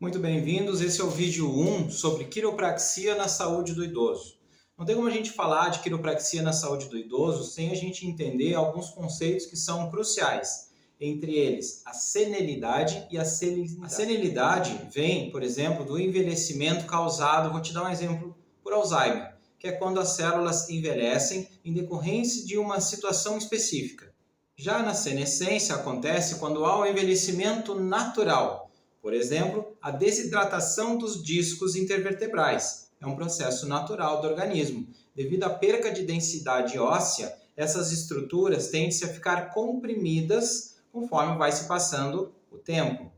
Muito bem-vindos, esse é o vídeo 1 sobre quiropraxia na saúde do idoso. Não tem como a gente falar de quiropraxia na saúde do idoso sem a gente entender alguns conceitos que são cruciais, entre eles a senilidade e a selinidade. A senilidade vem, por exemplo, do envelhecimento causado, vou te dar um exemplo, por Alzheimer, que é quando as células envelhecem em decorrência de uma situação específica. Já na senescência acontece quando há um envelhecimento natural. Por exemplo, a desidratação dos discos intervertebrais é um processo natural do organismo. Devido à perca de densidade óssea, essas estruturas tendem a ficar comprimidas conforme vai se passando o tempo.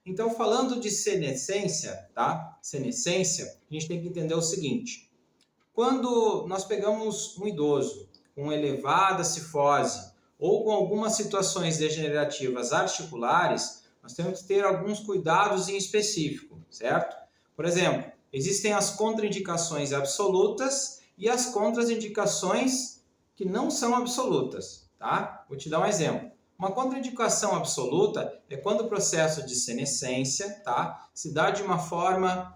Então, falando de senescência, tá? Senescência, a gente tem que entender o seguinte: quando nós pegamos um idoso com elevada cifose ou com algumas situações degenerativas articulares, nós temos que ter alguns cuidados em específico, certo? Por exemplo, existem as contraindicações absolutas e as contraindicações que não são absolutas, tá? Vou te dar um exemplo. Uma contraindicação absoluta é quando o processo de senescência, tá, se dá de uma forma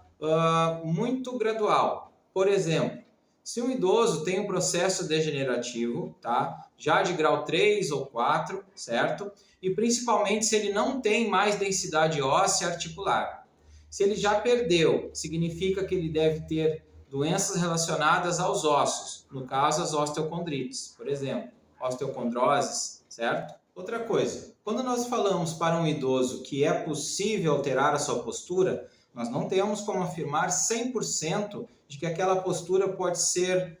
muito gradual. Por exemplo, se um idoso tem um processo degenerativo, tá, já de grau 3 ou 4, certo? E principalmente se ele não tem mais densidade óssea articular. Se ele já perdeu, significa que ele deve ter doenças relacionadas aos ossos, no caso as osteocondrites, por exemplo, osteocondroses, certo? Outra coisa, quando nós falamos para um idoso que é possível alterar a sua postura, nós não temos como afirmar 100% de que aquela postura pode ser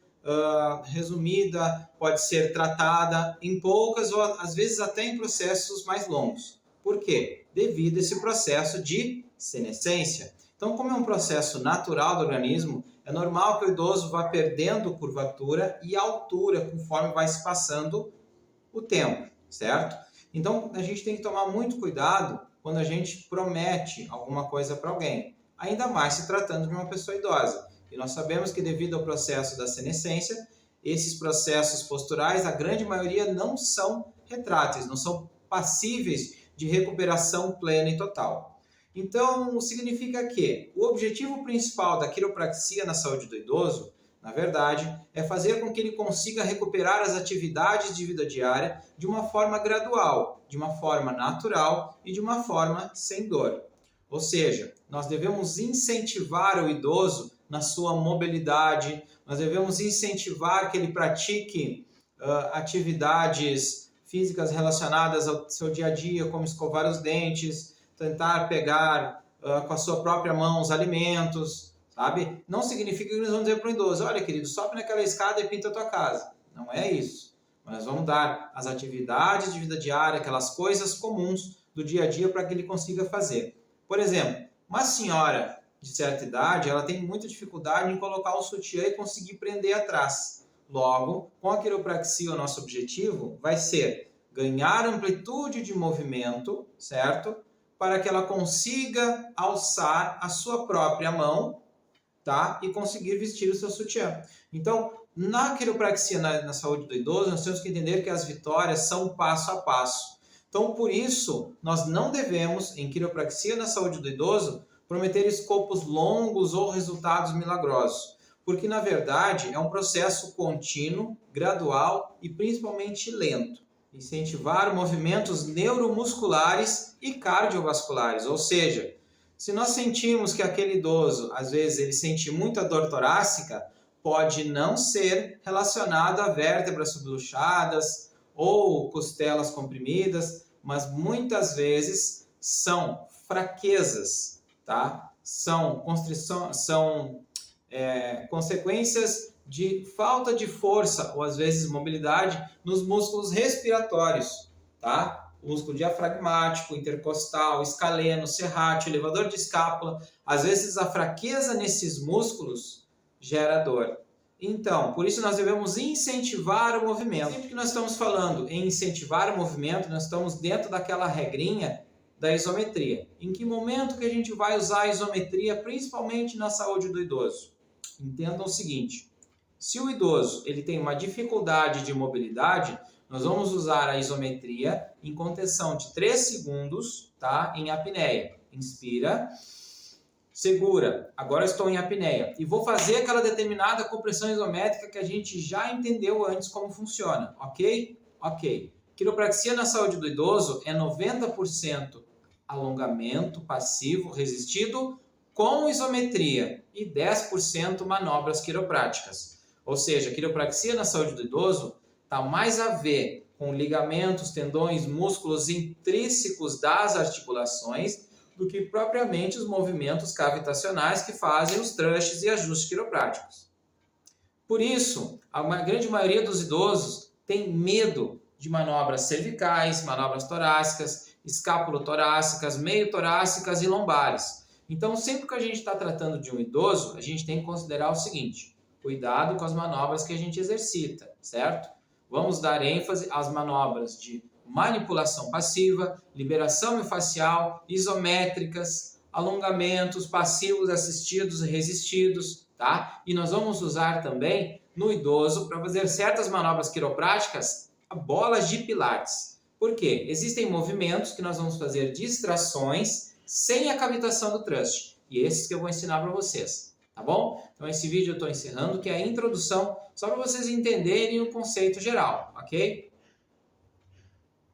resumida, pode ser tratada em poucas ou às vezes até em processos mais longos. Por quê? Devido a esse processo de senescência. Então, como é um processo natural do organismo, é normal que o idoso vá perdendo curvatura e altura conforme vai se passando o tempo, certo? Então, a gente tem que tomar muito cuidado quando a gente promete alguma coisa para alguém, ainda mais se tratando de uma pessoa idosa. E nós sabemos que devido ao processo da senescência, esses processos posturais, a grande maioria não são retráteis, não são passíveis de recuperação plena e total. Então, significa que o objetivo principal da quiropraxia na saúde do idoso, na verdade, é fazer com que ele consiga recuperar as atividades de vida diária de uma forma gradual, de uma forma natural e de uma forma sem dor. Ou seja, nós devemos incentivar o idoso na sua mobilidade, nós devemos incentivar que ele pratique atividades físicas relacionadas ao seu dia a dia, como escovar os dentes, tentar pegar com a sua própria mão os alimentos, sabe? Não significa que nós vamos dizer para o idoso: olha, querido, sobe naquela escada e pinta a tua casa. Não é isso. Nós vamos dar as atividades de vida diária, aquelas coisas comuns do dia a dia para que ele consiga fazer. Por exemplo, uma senhora de certa idade, ela tem muita dificuldade em colocar o sutiã e conseguir prender atrás. Logo, com a quiropraxia, o nosso objetivo vai ser ganhar amplitude de movimento, certo? Para que ela consiga alçar a sua própria mão, tá? E conseguir vestir o seu sutiã. Então, na quiropraxia na saúde do idoso, nós temos que entender que as vitórias são passo a passo. Então, por isso, nós não devemos, em quiropraxia na saúde do idoso, prometer escopos longos ou resultados milagrosos, porque, na verdade, é um processo contínuo, gradual e principalmente lento. Incentivar movimentos neuromusculares e cardiovasculares, ou seja, se nós sentimos que aquele idoso, às vezes, ele sente muita dor torácica, pode não ser relacionado a vértebras subluxadas ou costelas comprimidas, mas muitas vezes são fraquezas, tá? São consequências de falta de força ou às vezes mobilidade nos músculos respiratórios, tá? O músculo diafragmático, intercostal, escaleno, serrátil, elevador de escápula. Às vezes a fraqueza nesses músculos gera dor. Então, por isso nós devemos incentivar o movimento. Sempre que nós estamos falando em incentivar o movimento, nós estamos dentro daquela regrinha da isometria. Em que momento que a gente vai usar a isometria, principalmente na saúde do idoso? Entendam o seguinte: se o idoso ele tem uma dificuldade de mobilidade, nós vamos usar a isometria em contenção de 3 segundos, tá? Em apneia. Inspira, segura, agora estou em apneia e vou fazer aquela determinada compressão isométrica que a gente já entendeu antes como funciona, ok? Ok. Quiropraxia na saúde do idoso é 90% alongamento passivo resistido com isometria e 10% manobras quiropráticas. Ou seja, a quiropraxia na saúde do idoso está mais a ver com ligamentos, tendões, músculos intrínsecos das articulações do que propriamente os movimentos cavitacionais que fazem os trustes e ajustes quiropráticos. Por isso, a grande maioria dos idosos tem medo de manobras cervicais, manobras torácicas, escapulotorácicas, meio-torácicas e lombares. Então, sempre que a gente está tratando de um idoso, a gente tem que considerar o seguinte: cuidado com as manobras que a gente exercita, certo? Vamos dar ênfase às manobras de manipulação passiva, liberação miofascial, isométricas, alongamentos passivos, assistidos e resistidos, tá? E nós vamos usar também no idoso para fazer certas manobras quiropráticas, bolas de pilates. Por quê? Existem movimentos que nós vamos fazer distrações sem a cavitação do trust. E esses que eu vou ensinar para vocês, tá bom? Então esse vídeo eu estou encerrando, que é a introdução, só para vocês entenderem o conceito geral, ok?